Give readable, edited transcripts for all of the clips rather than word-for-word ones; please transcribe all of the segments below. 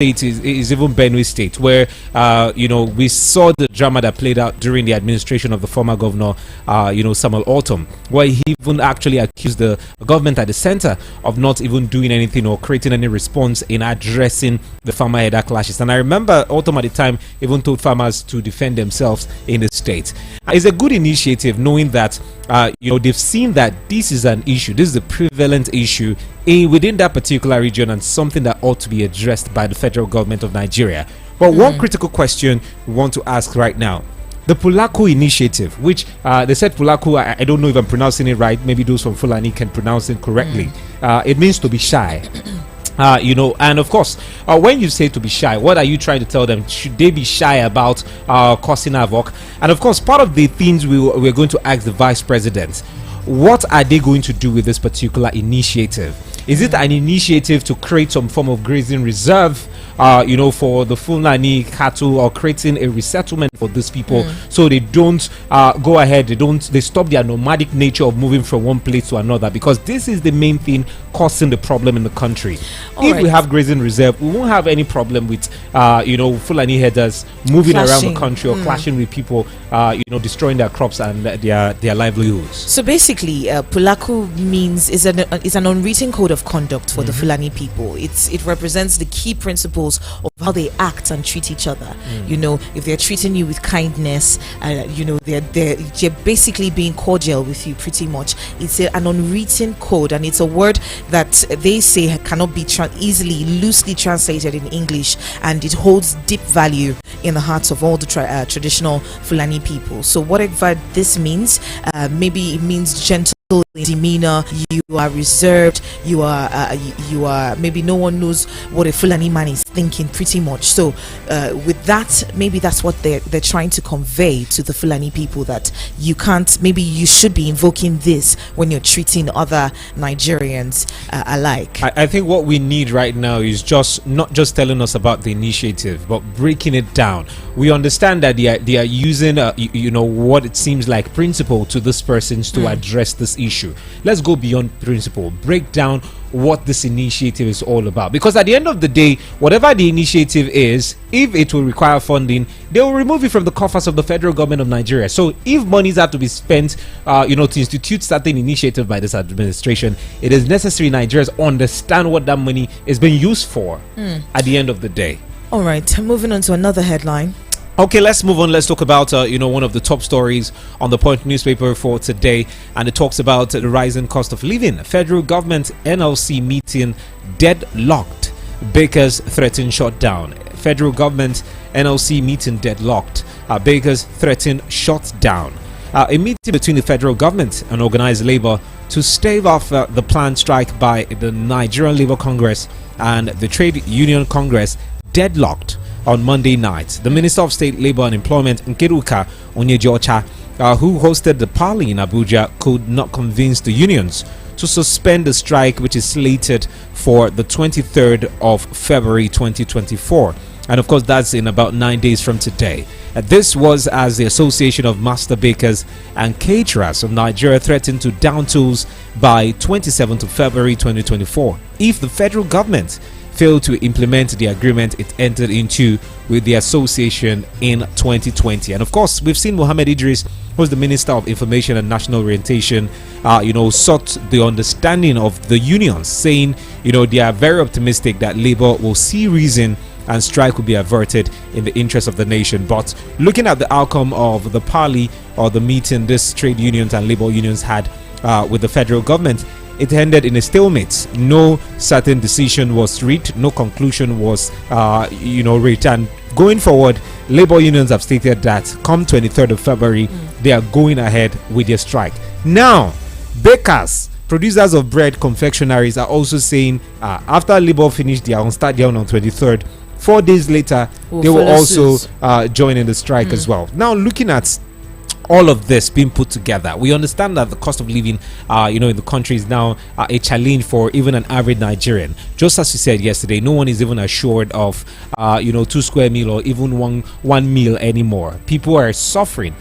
state is even Benue State, where we saw the drama that played out during the administration of the former governor, Samuel Ortom, where he even actually accused the government at the center of not even doing anything or creating any response in addressing the farmer header clashes. And I remember Ortom at the time even told farmers to defend themselves in the state. It's a good initiative, knowing that they've seen that this is an issue, this is a prevalent issue within that particular region, and something that ought to be addressed by the federal government of Nigeria. But one critical question we want to ask right now: the Pulaku initiative, which they said Pulaku, I don't know if I'm pronouncing it right, maybe those from Fulani can pronounce it correctly. It means to be shy. And of course, when you say to be shy, what are you trying to tell them? Should they be shy about causing havoc? And of course, part of the things we're going to ask the vice president, what are they going to do with this particular initiative? Is it an initiative to create some form of grazing reserve, for the Fulani cattle, or creating a resettlement for these people so they don't go ahead, they stop their nomadic nature of moving from one place to another? Because this is the main thing causing the problem in the country. If we have grazing reserve, we won't have any problem with Fulani headers moving around the country or clashing with people, destroying their crops and their livelihoods. So basically, Pulaku is an unwritten code of conduct for the Fulani people. It represents the key principles of how they act and treat each other. If they're treating you with kindness, they're basically being cordial with you, pretty much. It's an unwritten code, and it's a word that they say cannot be loosely translated in English, and it holds deep value in the hearts of all the traditional Fulani people. So whatever this means, maybe it means gentle demeanor, you are reserved, you are maybe no one knows what a Fulani man is thinking, pretty much. So with that, maybe that's what they're trying to convey to the Fulani people, that maybe you should be invoking this when you're treating other Nigerians alike. I think what we need right now is not just telling us about the initiative, but breaking it down. We understand that they are using what it seems like principle to these persons to address this issue. Let's go beyond principle, break down what this initiative is all about, because at the end of the day, whatever the initiative is, if it will require funding, they will remove it from the coffers of the federal government of Nigeria. So if monies have to be spent to institute certain initiative by this administration, it is necessary Nigerians understand what that money is being used for at the end of the day. All right, moving on to another headline. Okay, let's move on. Let's talk about one of the top stories on the Point newspaper for today, and it talks about the rising cost of living. Federal government NLC meeting deadlocked. Bakers threaten shutdown. Federal government NLC meeting deadlocked. Bakers threaten shutdown. A meeting between the federal government and organized labor to stave off the planned strike by the Nigerian Labour Congress and the Trade Union Congress deadlocked on Monday night. The Minister of State, Labour and Employment, Nkeruka Onyejocha, who hosted the parley in Abuja, could not convince the unions to suspend the strike, which is slated for the 23rd of February 2024. And of course, that's in about 9 days from today. This was as the Association of Master Bakers and Caterers of Nigeria threatened to down tools by 27th of February 2024 if the federal government failed to implement the agreement it entered into with the association in 2020. And of course, we've seen Mohammed Idris, who's the Minister of Information and National Orientation, sought the understanding of the unions, saying, they are very optimistic that Labour will see reason and strike will be averted in the interest of the nation. But looking at the outcome of the parley or the meeting this trade unions and labor unions had with the federal government, it ended in a stalemate. No certain decision was reached, no conclusion was reached. And going forward, labor unions have stated that come 23rd of February, they are going ahead with their strike. Now, bakers, producers of bread, confectionaries are also saying after labor finished their own, start their own on 23rd, 4 days later, they will also join in the strike as well. Now, looking at all of this being put together, we understand that the cost of living in the country is now a challenge for even an average Nigerian. Just as you said yesterday, no one is even assured of 2 square meal or even one meal anymore. People are suffering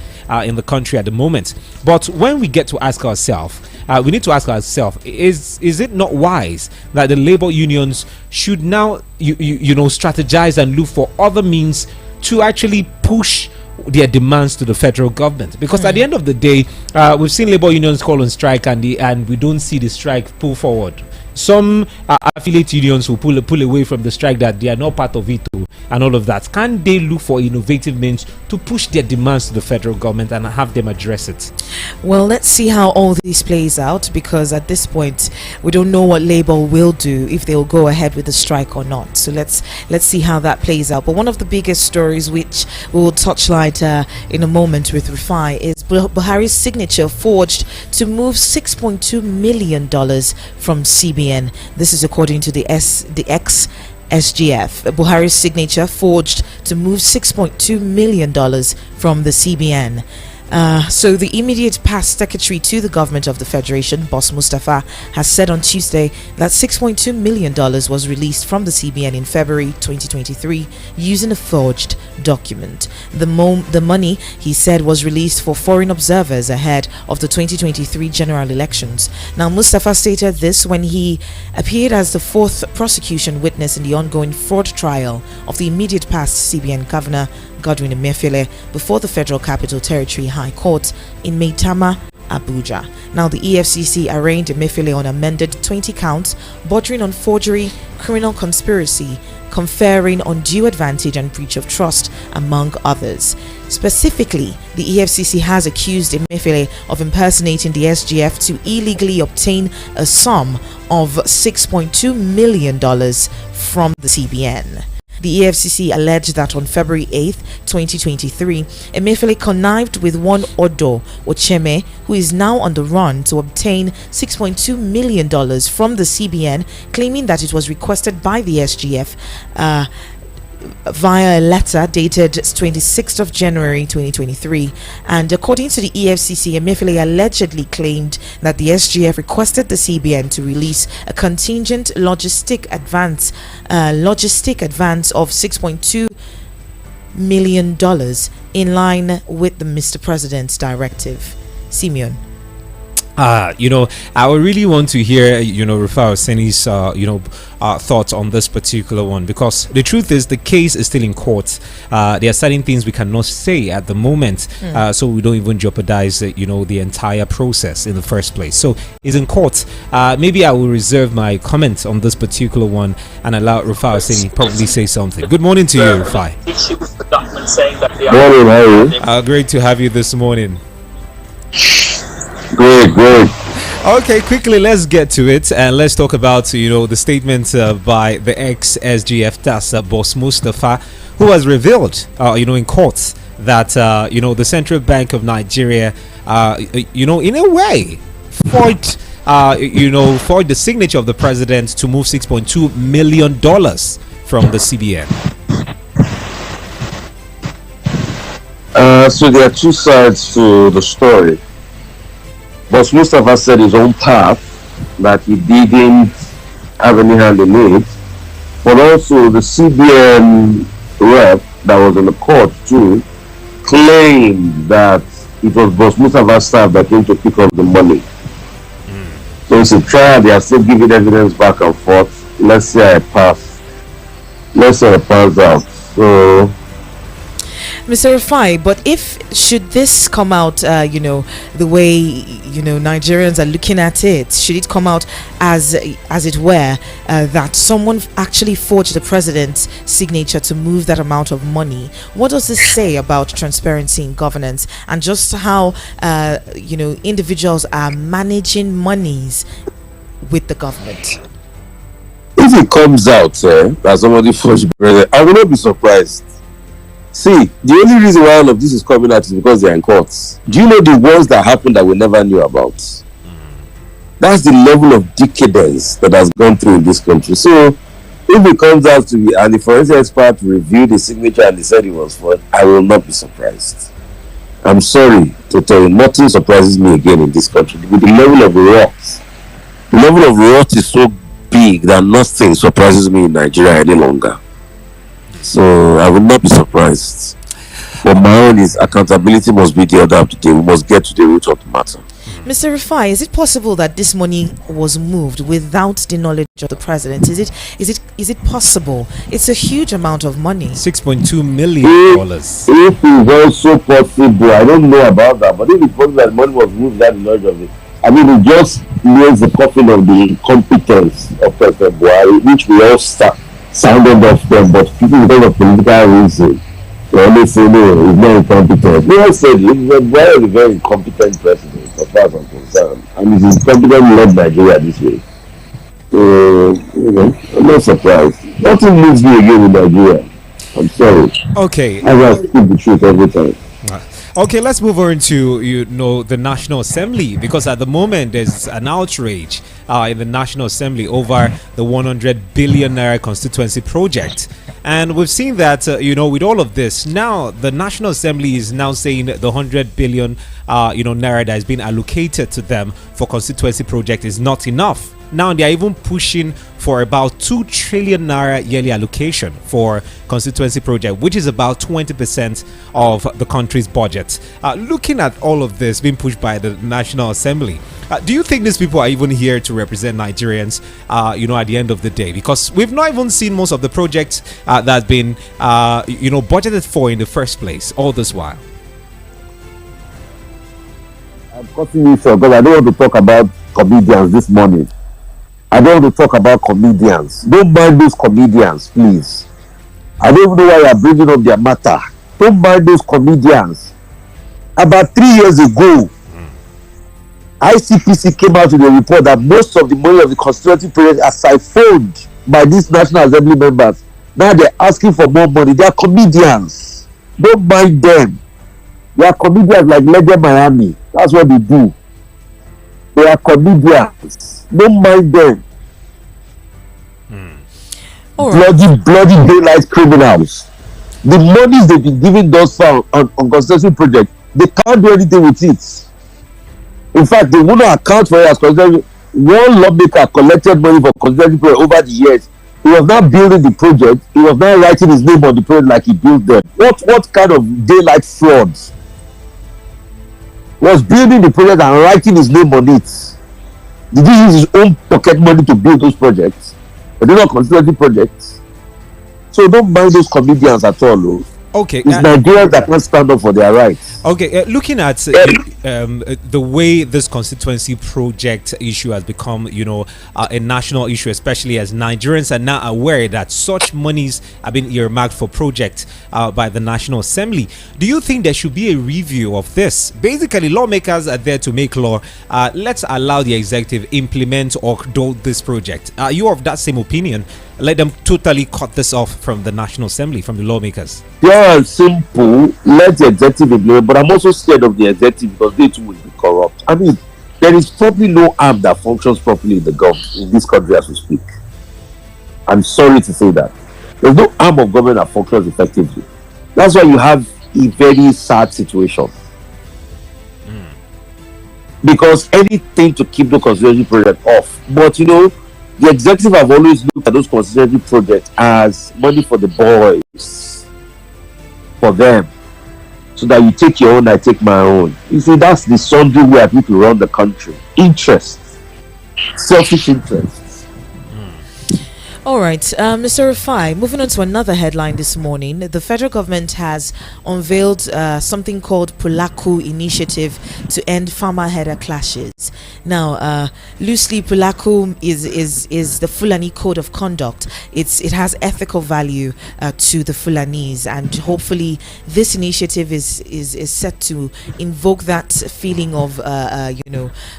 in the country at the moment. But when we get to ask ourselves, we need to ask ourselves: is it not wise that the labor unions should now, strategize and look for other means to actually push their demands to the federal government? Because at the end of the day, we've seen labor unions call on strike, and we don't see the strike pull forward. Some affiliate unions will pull away from the strike, that they are not part of it too, and all of that. Can they look for innovative means to push their demands to the federal government and have them address it? Well, let's see how all this plays out, because at this point we don't know what Labour will do, if they'll go ahead with the strike or not. So let's see how that plays out. But one of the biggest stories, which we will touchlight in a moment with Rufai, is Buhari's signature forged to move $6.2 million from CBN. This is according to the ex-SGF. Buhari's signature forged to move $6.2 million from the CBN. So the immediate past secretary to the government of the Federation, Boss Mustafa, has said on Tuesday that $6.2 million was released from the CBN in February 2023 using a forged document. The money, he said, was released for foreign observers ahead of the 2023 general elections. Now, Mustafa stated this when he appeared as the fourth prosecution witness in the ongoing fraud trial of the immediate past CBN governor, Godwin Emefiele, before the Federal Capital Territory High Court in Maitama, Abuja. Now, the EFCC arraigned Emefiele on amended 20 counts bordering on forgery, criminal conspiracy, conferring undue advantage, and breach of trust, among others. Specifically, the EFCC has accused Emefiele of impersonating the SGF to illegally obtain a sum of $6.2 million from the CBN. The EFCC alleged that on February 8, 2023, Emefiele connived with one Odo Ocheme, who is now on the run, to obtain $6.2 million from the CBN, claiming that it was requested by the SGF via a letter dated 26th of January 2023. And according to the EFCC, Emefiele allegedly claimed that the SGF requested the CBN to release a contingent logistic advance of $6.2 million in line with the Mr. President's directive. Simeon. I would really want to hear, Rufai Oseni's, thoughts on this particular one, because the truth is the case is still in court. There are certain things we cannot say at the moment, so we don't even jeopardize, the entire process in the first place. So it's in court. Maybe I will reserve my comment on this particular one and allow Rufai Oseni probably say something. Good morning to you, Rufai. Morning, how are you? Great to have you this morning. Great. Okay, quickly, let's get to it, and let's talk about, the statement by the ex-SGF, that's Boss Mustafa, who has revealed, in court that, the Central Bank of Nigeria, in a way, forged the signature of the president to move $6.2 million from the CBN. So there are two sides to the story. Boss Mustafa said his own part, that he didn't have any hand in it, but also the CBN rep that was in the court too claimed that it was Boss Mustafa's staff that came to pick up the money. So it's a trial. They are still giving evidence back and forth. Let's say I pass out. So, Mr. Rufai, but should this come out, the way, Nigerians are looking at it, should it come out as it were, that someone actually forged the president's signature to move that amount of money? What does this say about transparency in governance and just how, individuals are managing monies with the government? If it comes out that somebody forged the president, I will not be surprised. See, the only reason why all of this is coming out is because they are in courts. Do you know the ones that happened that we never knew about? That's the level of decadence that has gone through in this country. So, if it comes out to be, and the forensic expert reviewed the signature and they said it was forged, I will not be surprised. I'm sorry to tell you, nothing surprises me again in this country. With the level of rot is so big that nothing surprises me in Nigeria any longer. So I will not be surprised. But my own is accountability must be the order of the day. We must get to the root of the matter. Mr. Rufai, is it possible that this money was moved without the knowledge of the president? Is it possible? It's a huge amount of money. $6.2 million. If it's also possible, I don't know about that, but if it's possible that money was moved without the knowledge of it, I mean, it just lays the coffin of the incompetence of President Buhari, which we all sounded off them, but people because of political reason, they always say, no, he's not incompetent. We all said, Buhari is a very incompetent president, as far as I'm concerned, and he's incompetent led Nigeria this way. So, I'm not surprised. Nothing moves me again in Nigeria. I'm sorry. Okay. I will speak the truth every time. Okay, let's move on to the National Assembly, because at the moment there's an outrage in the National Assembly over the 100 billion naira constituency project, and we've seen that with all of this now, the National Assembly is now saying the 100 billion naira that has been allocated to them for constituency project is not enough. Now they are even pushing for about 2 trillion naira yearly allocation for constituency project, which is about 20% of the country's budget. Looking at all of this being pushed by the National Assembly, do you think these people are even here to represent Nigerians, at the end of the day? Because we've not even seen most of the projects that have been, budgeted for in the first place all this while. I'm cutting you short because I don't want to talk about comedians this morning. I don't want to talk about comedians. Don't mind those comedians, please. I don't even know why you are bringing up their matter. Don't mind those comedians. About 3 years ago, ICPC came out with a report that most of the money of the constituency project are siphoned by these National Assembly members. Now they're asking for more money. They are comedians. Don't mind them. They are comedians like Legend Miami. That's what they do. They are comedians. Don't mind them. Bloody daylight criminals. The monies they've been giving thus far on constituency project, they can't do anything with it. In fact, they won't account for it as constituency. One lawmaker collected money for constituency project over the years. He was not building the project. He was not writing his name on the project like he built them. What kind of daylight frauds? Was building the project and writing his name on it. Did he use his own pocket money to build those projects? But they're not constituency projects. So don't mind those comedians at all. Okay. It's Nigerians that can't stand up for their rights. Okay, looking at the way this constituency project issue has become, a national issue, especially as Nigerians are now aware that such monies have been earmarked for projects by the National Assembly. Do you think there should be a review of this? Basically, lawmakers are there to make law. Let's allow the executive implement or do this project. Are you of that same opinion? Let them totally cut this off from the National Assembly, from the lawmakers. Yeah, simple. Let the executive implement, but I'm also scared of the executive because they too will be corrupt. I mean, there is probably no arm that functions properly in the government in this country as we speak. I'm sorry to say that. There's no arm of government that functions effectively. That's why you have a very sad situation. Because anything to keep the constituency project off. But the executive have always looked at those constituency projects as money for the boys, for them, so that you take your own, I take my own. You see, that's the sundry way people run the country. Interests, selfish interests. All right, Mr. Rufai, moving on to another headline this morning. The federal government has unveiled something called Pulaku Initiative to end farmer-herder clashes. Now, loosely, Pulaku is the Fulani Code of Conduct. It has ethical value to the Fulanis, and hopefully this initiative is set to invoke that feeling of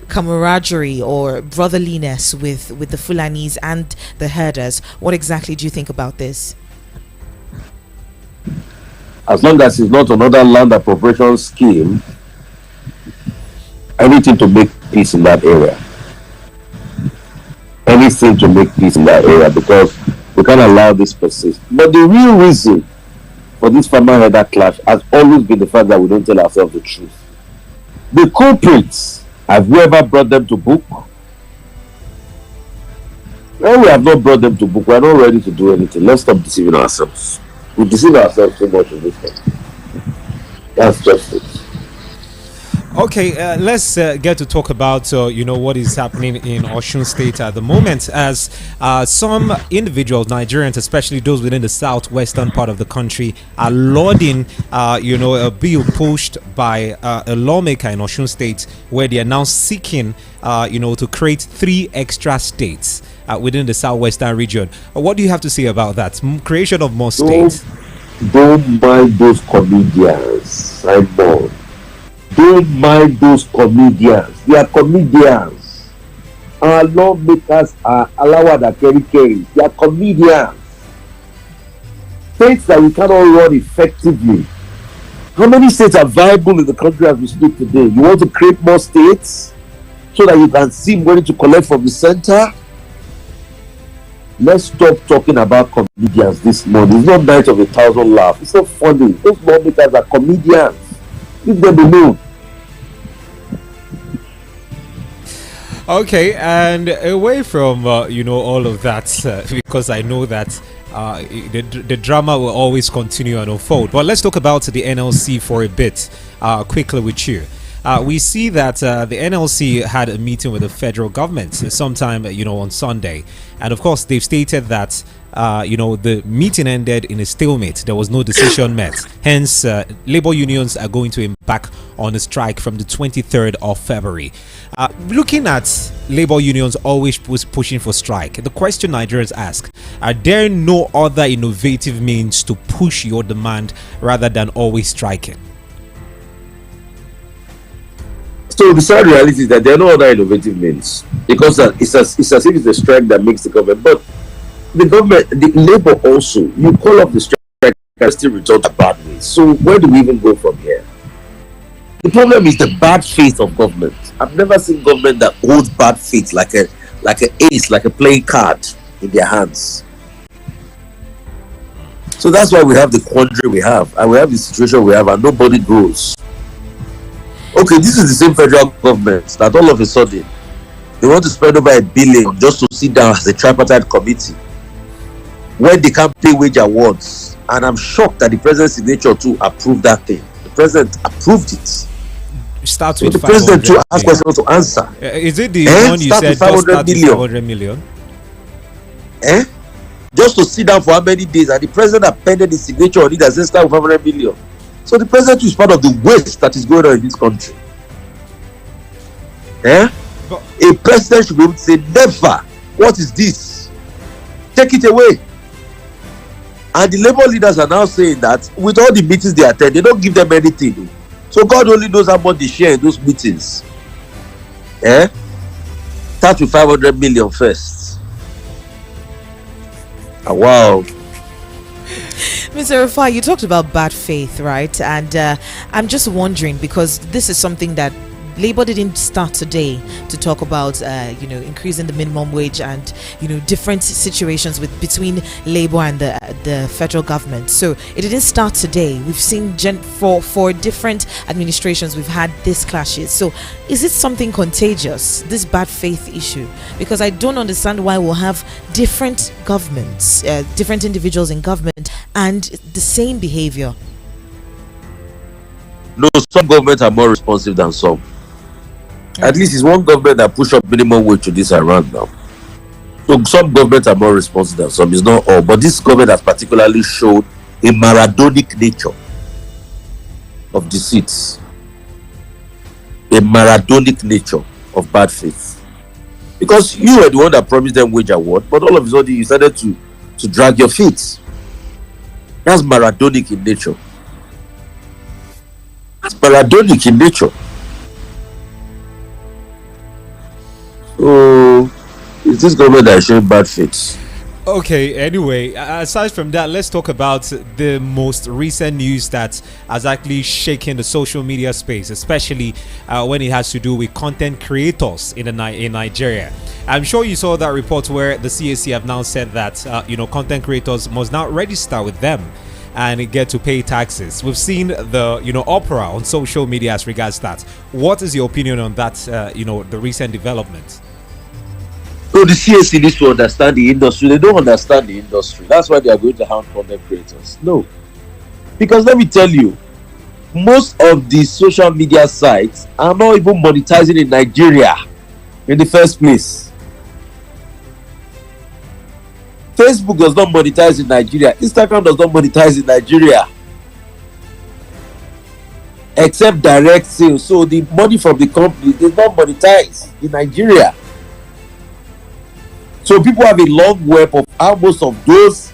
camaraderie or brotherliness with the Fulanis and the herders. What exactly do you think about this? As long as it's not another land appropriation scheme, anything to make peace in that area. Anything to make peace in that area, because we can't allow this persist. But the real reason for this farmer-herder clash has always been the fact that we don't tell ourselves the truth. The culprits, have we ever brought them to book? Well, we have not brought them to book. We are not ready to do anything. Let's stop deceiving ourselves. We deceive ourselves so much in this country. That's just it. Okay, let's get to talk about what is happening in Osun State at the moment, as some individuals, Nigerians, especially those within the southwestern part of the country, are lauding a bill pushed by a lawmaker in Osun State, where they are now seeking to create 3 extra states within the southwestern region. What do you have to say about that creation of more states? Don't mind those comedians, Simon. Don't mind those comedians. They are comedians. Our lawmakers are Alawada Kerry. They are comedians. States that we cannot run effectively. How many states are viable in the country as we speak today? You want to create more states so that you can see money to collect from the center? Let's stop talking about comedians this morning. It's not night of 1,000 laughs. It's not funny. Those lawmakers are comedians. Leave them alone. Okay, and away from all of that, because I know that the drama will always continue and unfold. But let's talk about the NLC for a bit, quickly with you. We see that the NLC had a meeting with the federal government sometime, on Sunday, and of course they've stated that the meeting ended in a stalemate. There was no decision met. Hence, labor unions are going to embark on a strike from the 23rd of February. Looking at labor unions always pushing for strike, the question Nigerians ask: are there no other innovative means to push your demand rather than always striking? So the sad reality is that there are no other innovative means, because it's as if it's a strike that makes the government. But the government, the labor also, you call off the strike and still result a bad way. So where do we even go from here? The problem is the bad faith of government. I've never seen government that holds bad faith like a ace, like a playing card in their hands. So that's why we have the quandary we have, and we have the situation we have, and nobody grows. Okay, this is the same federal government that all of a sudden they want to spend over $1 billion just to sit down as a tripartite committee when they can't pay wage awards. And I'm shocked that the president's signature too approved that thing. The president approved it. Starts with the president too has questions to answer. Is it the one you said just start with 500 million? Just to sit down for how many days? And the president appended his signature on it and said start with 500 million. So the president is part of the waste that is going on in this country. A president should be able to say, never. What is this? Take it away. And the labor leaders are now saying that with all the meetings they attend, they don't give them anything. So God only knows how much they share in those meetings. Start with 500 million first. Wow. Mr. El-Rufai, you talked about bad faith, right? And I'm just wondering, because this is something that Labour didn't start today to talk about, increasing the minimum wage and, different situations between Labour and the federal government. So it didn't start today. We've seen for different administrations, we've had these clashes. So is it something contagious, this bad faith issue? Because I don't understand why we'll have different governments, different individuals in government, and the same behavior. No, some governments are more responsive than some. At least it's one government that push up minimum wage to this around now. So some governments are more responsive than some. It's not all, but this government has particularly showed a Maradonic nature of deceit, a Maradonic nature of bad faith. Because you were the one that promised them wage award, but all of a sudden you started to drag your feet. That's Maradonic in nature. That's Maradonic in nature. So it's this government that is showing bad faith. Okay, anyway, aside from that, let's talk about the most recent news that has actually shaken the social media space, especially when it has to do with content creators in Nigeria. I'm sure you saw that report where the CAC have now said that content creators must now register with them and get to pay taxes. We've seen the uproar on social media as regards that. What is your opinion on that? The recent development. So the CAC needs to understand the industry. They don't understand the industry. That's why they are going to harm content creators. No, because let me tell you, most of the social media sites are not even monetizing in Nigeria in the first place. Facebook does not monetize in Nigeria. Instagram does not monetize in Nigeria, except direct sales. So the money from the company does not monetize in Nigeria. So people have a long web of how most of those,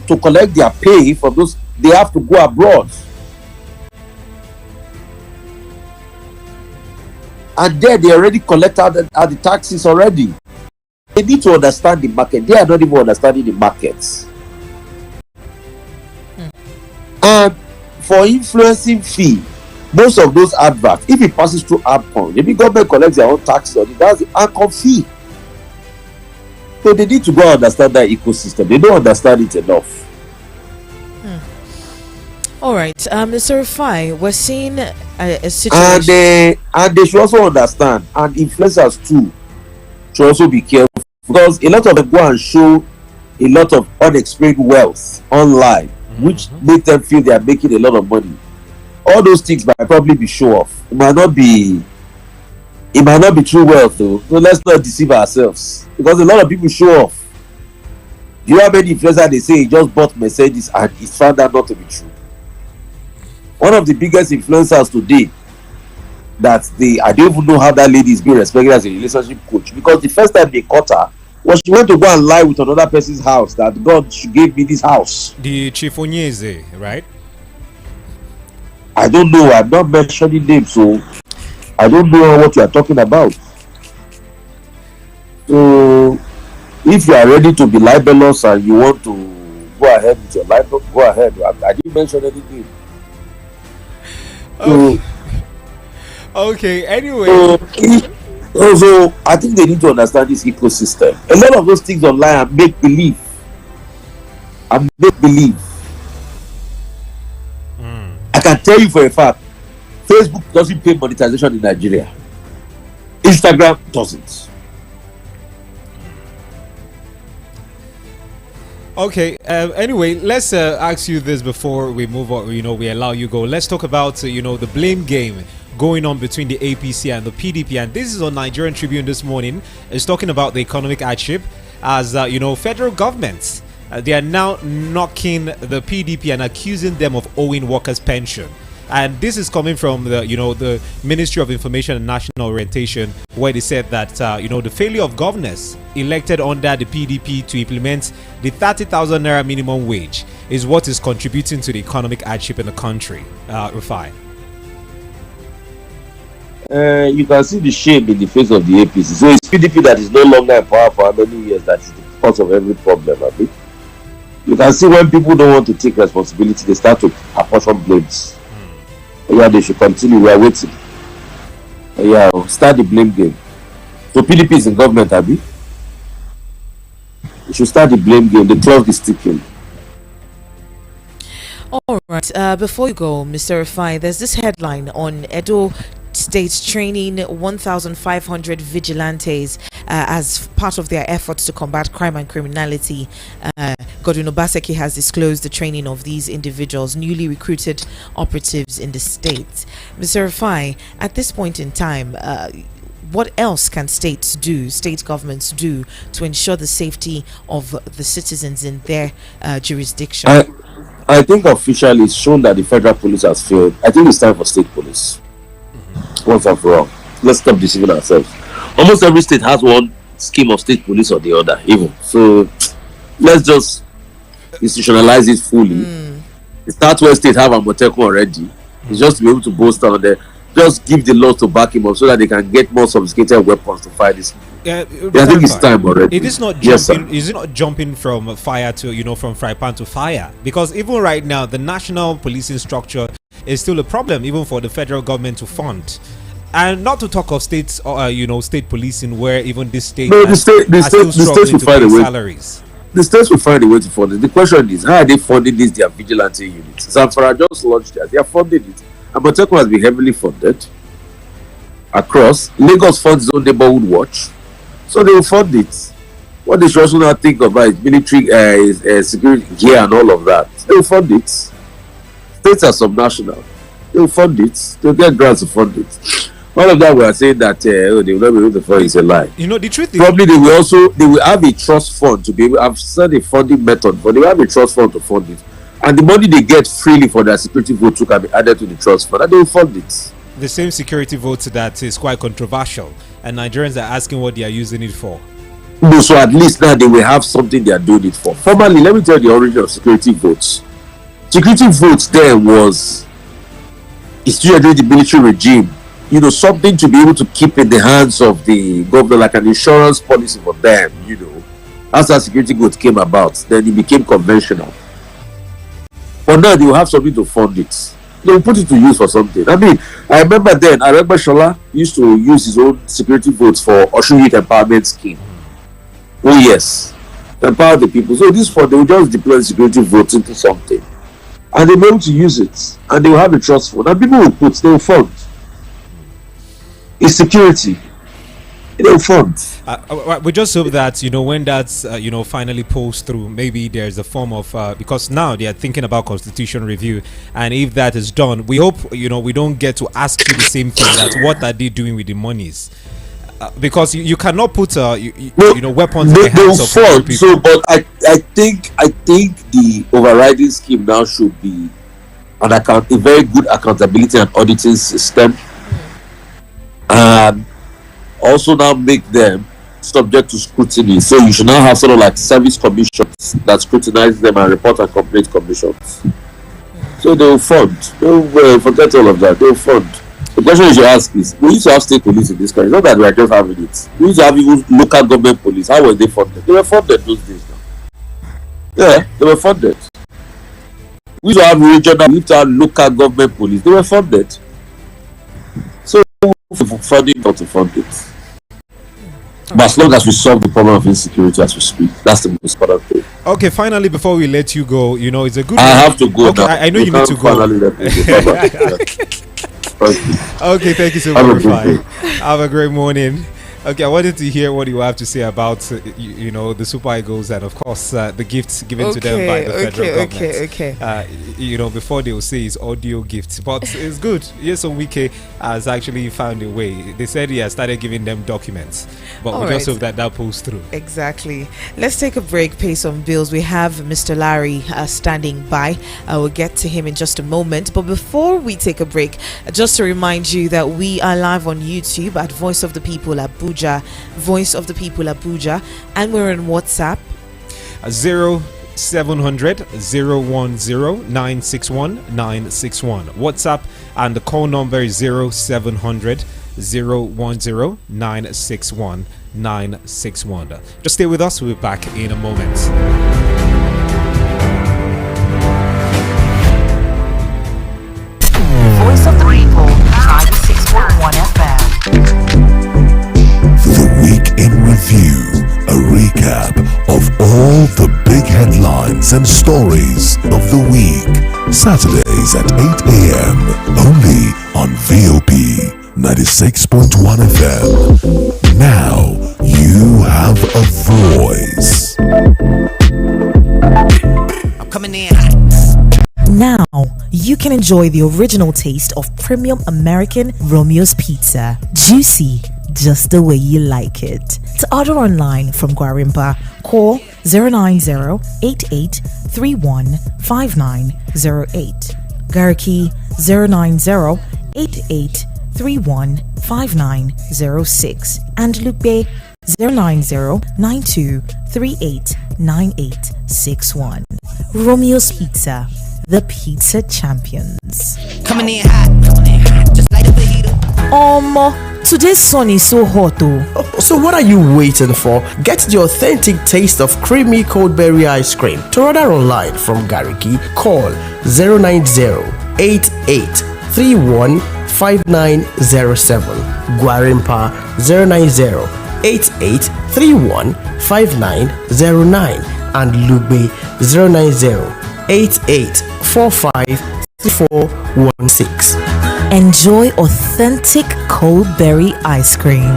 to collect their pay from those, they have to go abroad. And there they already collected the taxes already. They need to understand the market. They are not even understanding the markets. And for influencing fee, most of those adverts, if it passes through Afcon, the big government collects their own taxes on it. That's the Afcon fee. So they need to go and understand that ecosystem. They don't understand it enough. All right, Mr. Rufai, we're seeing a situation, and they should also understand, and influencers too should also be careful, because a lot of them go and show a lot of unexplained wealth online, which make them feel they are making a lot of money. All those things might probably be show off. It might not be true wealth though. So let's not deceive ourselves, because a lot of people show off. Do you have any influencer they say he just bought Mercedes and it's found out not to be true? One of the biggest influencers today, that I don't even know how that lady is being respected as a relationship coach, because the first time they caught her was she went to go and lie with another person's house, that God gave me this house. The Chifonyeze, right? I don't know. I'm not mentioning names, so I don't know what you are talking about. So if you are ready to be libelous and you want to go ahead with your libel, go ahead. I didn't mention anything. Okay, anyway. So I think they need to understand this ecosystem. A lot of those things online are make believe. I can tell you for a fact, Facebook doesn't pay monetization in Nigeria. Instagram doesn't. Okay, anyway, let's ask you this before we move on, we allow you go. Let's talk about, the blame game going on between the APC and the PDP. And this is on Nigerian Tribune this morning. It's talking about the economic hardship as, federal governments, they are now knocking the PDP and accusing them of owing workers' pension. And this is coming from the Ministry of Information and National Orientation, where they said that the failure of governors elected under the PDP to implement the 30,000 naira minimum wage is what is contributing to the economic hardship in the country. Rufai. You can see the shame in the face of the APC. So it's PDP that is no longer in power for how many years that is the cause of every problem. I think you can see when people don't want to take responsibility, they start to apportion blames. Yeah, they should continue. We are waiting. Yeah, start the blame game. So PDP is in government, Abi. You should start the blame game. The clock is ticking. All right. Before you go, Mr. Rufai, there's this headline on Edo States training 1,500 vigilantes as part of their efforts to combat crime and criminality. Godwin Obaseki has disclosed the training of these individuals, newly recruited operatives in the state. Mr. Rufai, at this point in time, what else can state governments do to ensure the safety of the citizens in their jurisdiction? I think officially it's shown that the federal police has failed. I think it's time for state police. Once and for all, let's stop deceiving ourselves. Almost every state has one scheme of state police or the other, even. So let's just institutionalize it fully. The Southwest state have a Moteco already. It's just to be able to boast on there. Just give the law to back him up so that they can get more sophisticated weapons to fight this. I think it's time already. It is not jumping. Yes, is it not jumping from fire to from fry pan to fire? Because even right now, the national policing structure is still a problem, even for the federal government to fund. And not to talk of states, state policing, where even this state, the states will find a way. Salaries. The states will find a way to fund it. The question is, how are they funding this? Their vigilante units. Zamfara just launched that. They are funding it. And Moteco has been heavily funded across. Lagos funds its own neighborhood watch, so they will fund it. What they should also not think about is military security gear and all of that. They will fund it. States are subnational. They'll fund it. They'll get grants to fund it. All of that we are saying that they will not be able to fund is a lie. You know, the truth is probably they will have a trust fund to be able. I've said a funding method, but they will have a trust fund to fund it, and the money they get freely for their security vote too can be added to the trust fund, and they will fund it. the same security vote that is quite controversial, and Nigerians are asking what they are using it for. No, so at least now they will have something they are doing it for. Formerly, let me tell you the origin of security votes. Security votes there was instituted during the military regime. You know, something to be able to keep in the hands of the government, like an insurance policy for them. You know, as that security vote came about, then it became conventional. But now they will have something to fund it. They will put it to use for something. I mean, I remember Shola used to use his own security votes for Osun Youth Empowerment Scheme. Oh yes, empower the people. So this for they will just deploy security votes into something, and they'll be able to use it, and they will have a trust fund, and people will put, they will fund. It's security. They will fund. We just hope that, you know, when that's finally pulls through, maybe there's a form of because now they are thinking about constitution review, and if that is done, we hope, you know, we don't get to ask you the same thing. That what are they doing with the monies? Because you cannot put weapons in the hands of people. So, but I think the overriding scheme now should be a very good accountability and auditing system, and also now make them subject to scrutiny. So you should now have sort of like service commissions that scrutinize them and report and complaint commissions. So they will fund. They will forget all of that. They will fund. The question you should ask is, we used to have state police in this country. Not that we are just having it. We used to have even local government police. How were they funded? They were funded those days now. Yeah, they were funded. We used to have regional, we used to have local government police. They were funded. So funding not to fund it. But as long as we solve the problem of insecurity as we speak, that's the most important thing. Okay, finally, before we let you go, you know, it's a good. I have to go. Okay, now. I know you need to go. Okay, thank you so much. Have a great morning. Okay, I wanted to hear what you have to say about the Super Eagles and of course the gifts given to them by the federal government. You know, before they will say it's audio gifts, but it's good. Yes, Wike has actually found a way. They said he has started giving them documents, but we just hope that pulls through. Exactly. Let's take a break, pay some bills. We have Mr. Larry standing by. I will get to him in just a moment. But before we take a break, just to remind you that we are live on YouTube at Voice of the People Abuja. Voice of the People Abuja, and we're on WhatsApp 0700 010 961 961. WhatsApp and the call number is 0700 010 961 961. Just stay with us, we'll be back in a moment. Voice of the People, 96.1 FM. The Week in Review, a recap of all the big headlines and stories of the week. Saturdays at 8 a.m. only on VOP 96.1 FM. Now you have a voice. I'm coming in. Now, you can enjoy the original taste of premium American Romeo's Pizza. Juicy, just the way you like it. To order online from Guarimpa, call 090-8831-5908. Gariki 090-8831-5906. And Lupe 090-9238-9861. Romeo's Pizza, the pizza champions. Coming in hot, just like the fajita. Today's sun is so hot though. So what are you waiting for? Get the authentic taste of creamy cold berry ice cream. To order online from Gariki, call 090-8831-5907. Guarimpa 090-8831-5909. And Lugbe 090-8845-3416. Enjoy authentic cold berry ice cream.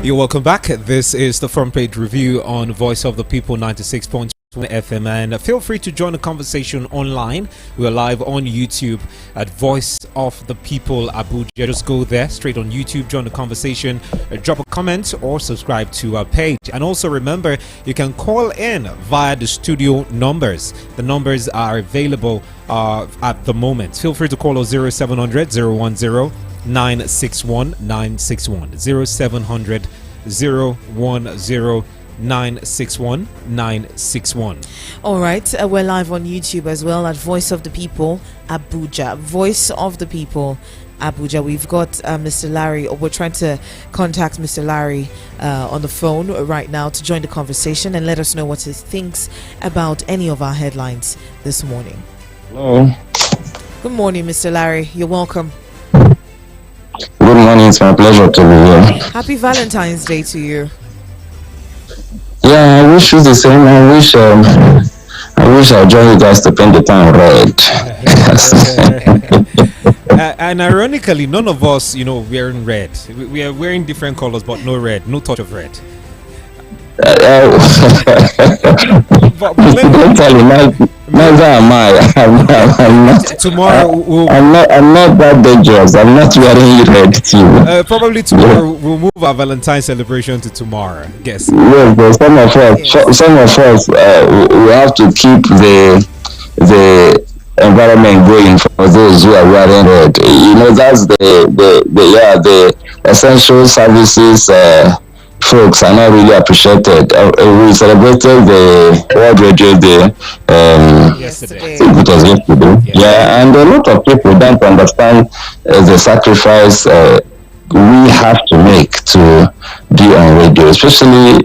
You're welcome back. This is the front page review on Voice of the People 96.1 FM, and feel free to join the conversation online. We're live on YouTube at Voice of the People Abuja. Just go there straight on YouTube, join the conversation, drop a comment or subscribe to our page. And also remember, you can call in via the studio numbers. The numbers are available at the moment. Feel free to call us 0700 010 961 961 0700 010 961 961. All right, we're live on YouTube as well at Voice of the People Abuja. Voice of the People Abuja. We've got Mr. Larry, or we're trying to contact Mr. Larry on the phone right now to join the conversation and let us know what he thinks about any of our headlines this morning. Hello. Good morning, Mr. Larry. You're welcome. Good morning. It's my pleasure to be here. Happy Valentine's Day to you. Yeah, I wish you the same. I wish I'll join you guys to paint the town red. And ironically, none of us, wearing red. We are wearing different colors, but no red, no touch of red. Don't tell me, neither am I. I'm not. Tomorrow, I'm not that dangerous. I'm not wearing red too. Probably tomorrow we'll move our Valentine's celebration to tomorrow. Guess. Yes, but some of us, we have to keep the environment going for those who are wearing red. That's the essential services. Folks are not really appreciated. We celebrated the World Radio Day yesterday. I think it was yesterday. Yeah, and a lot of people don't understand the sacrifice we have to make to be on radio, especially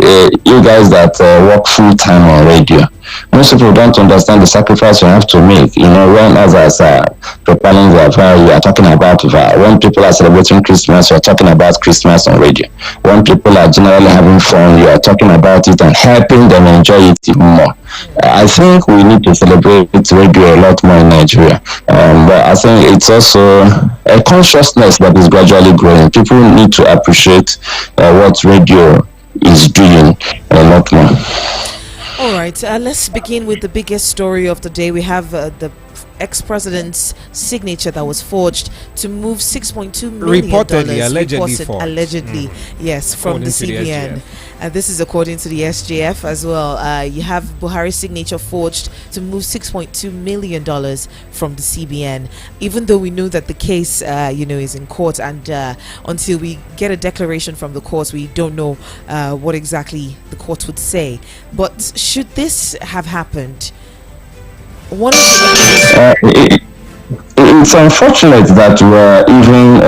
you guys that work full time on radio. Most people don't understand the sacrifice you have to make. When others are propelling their value, you are talking about VAR. When people are celebrating Christmas, you are talking about Christmas on radio. When people are generally having fun, you are talking about it and helping them enjoy it even more. I think we need to celebrate radio a lot more in Nigeria. But I think it's also a consciousness that is gradually growing. People need to appreciate what radio is doing a lot more. All right, let's begin with the biggest story of the day. We have the ex-president's signature that was forged to move $6.2 million. Allegedly, yes, from the CBN. This is according to the SGF as well. You have Buhari's signature forged to move $6.2 million from the CBN, even though we know that the case, is in court, and until we get a declaration from the courts, we don't know what exactly the court would say. But should this have happened? It's unfortunate that we're even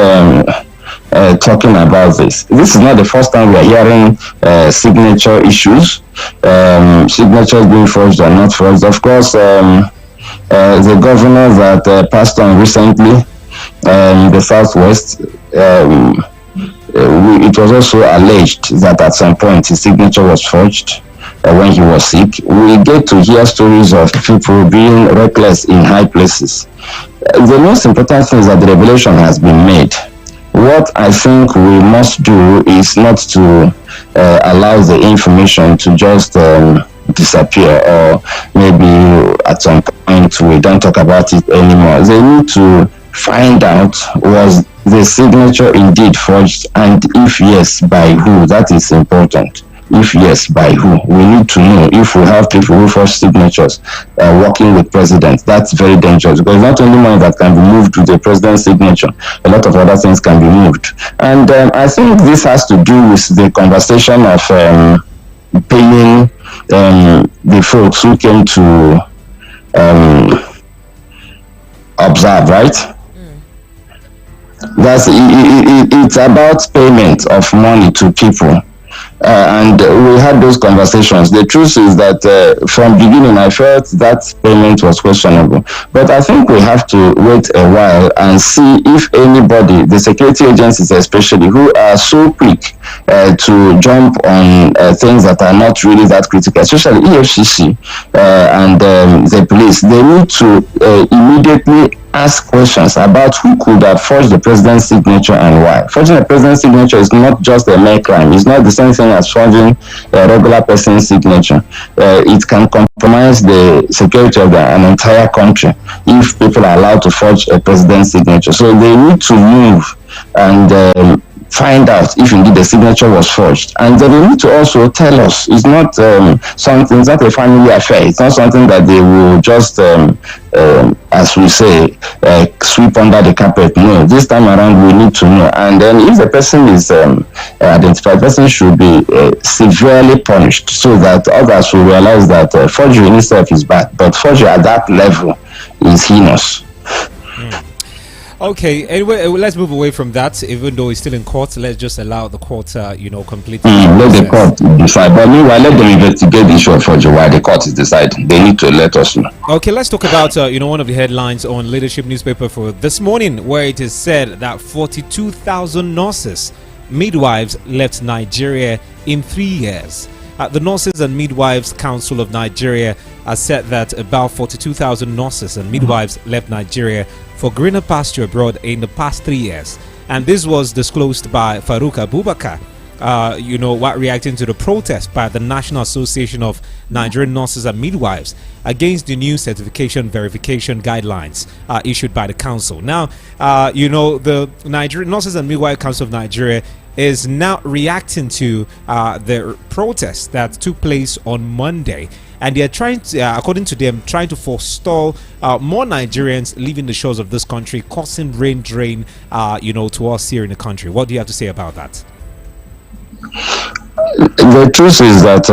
talking about this. This is not the first time we're hearing signature issues, signatures being forged or not forged. Of course, the governor that passed on recently in the Southwest, it was also alleged that at some point his signature was forged when he was sick. We get to hear stories of people being reckless in high places. The most important thing is that the revelation has been made. What I think we must do is not to allow the information to just disappear, or maybe at some point we don't talk about it anymore. They need to find out, was the signature indeed forged, and if yes, by who? That is important. If yes, by who? We need to know. If we have people who forge signatures working with presidents, that's very dangerous, because not only money that can be moved with the president's signature, a lot of other things can be moved. And I think this has to do with the conversation of paying the folks who came to observe, right? That's it's about payment of money to people. And we had those conversations. The truth is that from beginning I felt that payment was questionable. But I think we have to wait a while and see if anybody, the security agencies especially, who are so quick to jump on things that are not really that critical, especially EFCC and the police, they need to immediately ask questions about who could have forged the president's signature and why. Forging the president's signature is not just a mere crime. It's not the same thing seen as forging a regular person's signature. It can compromise the security of an entire country if people are allowed to forge a president's signature. So they need to move and find out if indeed the signature was forged, and they need to also tell us. It's not something. It's not a family affair. It's not something that they will just, as we say, sweep under the carpet. No, this time around we need to know. And then, if the person is identified, the person should be severely punished, so that others will realize that forgery in itself is bad, but forgery at that level is heinous. Okay, anyway, let's move away from that. Even though it's still in court, let's just allow the court, complete. Let the court decide. But meanwhile, let them investigate the issue of forgery while the court is deciding. They need to let us know. Okay, let's talk about, one of the headlines on Leadership newspaper for this morning, where it is said that 42,000 nurses, midwives left Nigeria in 3 years. The Nurses and Midwives Council of Nigeria has said that about 42,000 nurses and midwives left Nigeria for greener pasture abroad in the past 3 years. And this was disclosed by Farouk Abubakar, while reacting to the protest by the National Association of Nigerian Nurses and Midwives against the new certification verification guidelines issued by the council. Now, the Nigerian Nurses and Midwives Council of Nigeria is now reacting to the protest that took place on Monday, and they are trying to, according to them, trying to forestall more Nigerians leaving the shores of this country, causing brain drain, to us here in the country. What do you have to say about that? The truth is that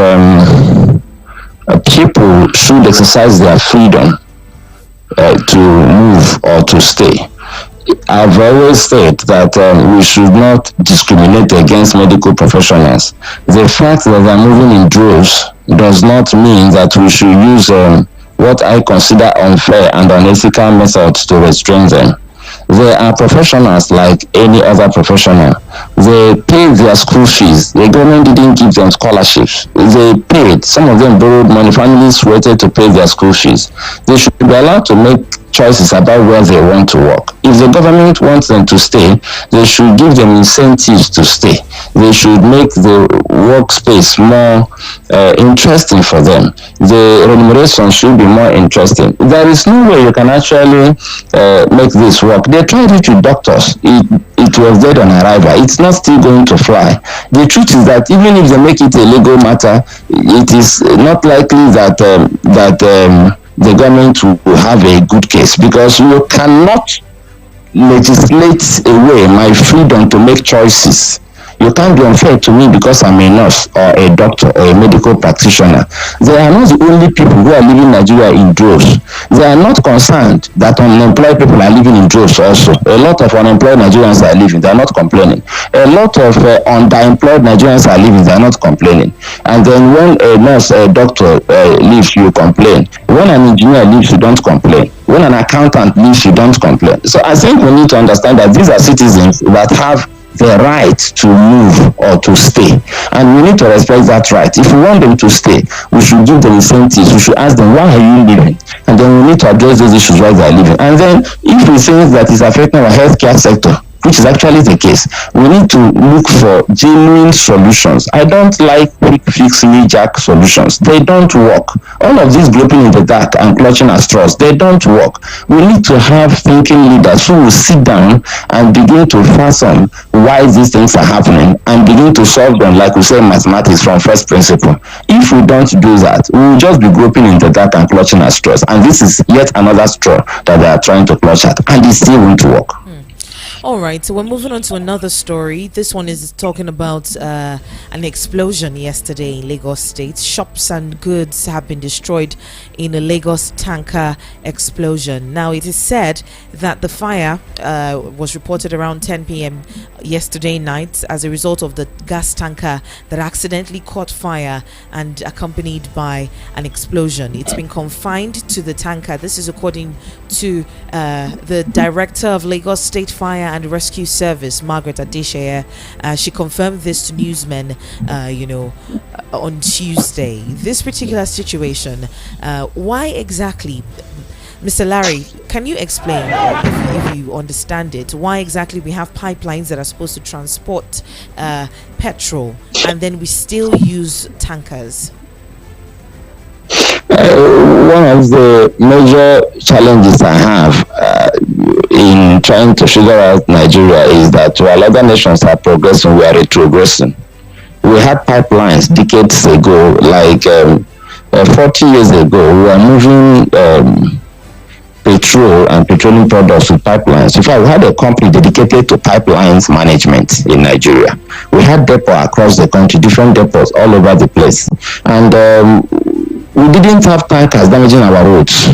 people should exercise their freedom to move or to stay. I've always said that we should not discriminate against medical professionals. The fact that they're moving in droves does not mean that we should use what I consider unfair and unethical methods to restrain them. They are professionals like any other professional. They paid their school fees. The government didn't give them scholarships. They paid. Some of them borrowed money. Families waited to pay their school fees. They should be allowed to make choices about where they want to work. If the government wants them to stay, they should give them incentives to stay. They should make the workspace more interesting for them. The remuneration should be more interesting. There is no way you can actually make this work. They tried it with doctors. It was dead on arrival. It's not still going to fly. The truth is that even if they make it a legal matter, it is not likely that the government will have a good case, because you cannot legislate away my freedom to make choices. You can't be unfair to me because I'm a nurse or a doctor or a medical practitioner. They are not the only people who are leaving Nigeria in droves. They are not concerned that unemployed people are living in droves also. A lot of unemployed Nigerians are leaving. They are not complaining. A lot of underemployed Nigerians are leaving. They are not complaining. And then when a nurse, a doctor leaves, you complain. When an engineer leaves, you don't complain. When an accountant leaves, you don't complain. So I think we need to understand that these are citizens that have the right to move or to stay, and we need to respect that right. If we want them to stay, we should give them incentives. We should ask them, why are you leaving? And then we need to address those issues while they are leaving. And then if we think that it's affecting our healthcare sector, which is actually the case, we need to look for genuine solutions. I don't like quick fix, knee-jerk solutions. They don't work. All of this groping in the dark and clutching at straws, they don't work. We need to have thinking leaders who will sit down and begin to fathom why these things are happening and begin to solve them, like we say mathematics, from first principle. If we don't do that, we will just be groping in the dark and clutching at straws. And this is yet another straw that they are trying to clutch at, and it still won't work. All right, so we're moving on to another story. This one is talking about an explosion yesterday in Lagos State. Shops and goods have been destroyed in a Lagos tanker explosion. Now, it is said that the fire was reported around 10 p.m. yesterday night as a result of the gas tanker that accidentally caught fire and accompanied by an explosion. It's been confined to the tanker. This is according to the director of Lagos State Fire and Rescue Service, Margaret Adesheye. She confirmed this to newsmen, on Tuesday. This particular situation, why exactly Mr. Larry, can you explain, if you understand it, why exactly we have pipelines that are supposed to transport petrol and then we still use tankers? One of the major challenges I have in trying to figure out Nigeria is that while other nations are progressing, we are retrogressing. We had pipelines decades ago, like 40 years ago, we were moving petrol and petroleum products with pipelines. In fact, we had a company dedicated to pipelines management in Nigeria. We had depots across the country, different depots all over the place. And we didn't have tankers damaging our roads.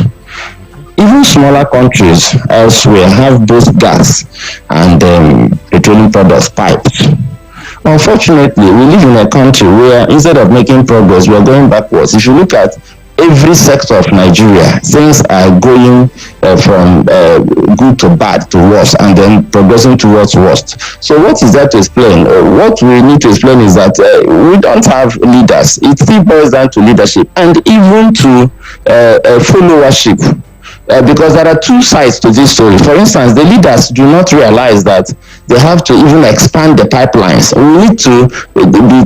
Even smaller countries elsewhere have both gas and petroleum products pipes. Unfortunately, we live in a country where instead of making progress, we are going backwards. If you look at every sector of Nigeria, things are going from good to bad to worse, and then progressing towards worst. So what is that to explain? What we need to explain is that we don't have leaders. It still boils down to leadership and even to followership. Because there are two sides to this story. For instance, the leaders do not realize that they have to even expand the pipelines. We need to be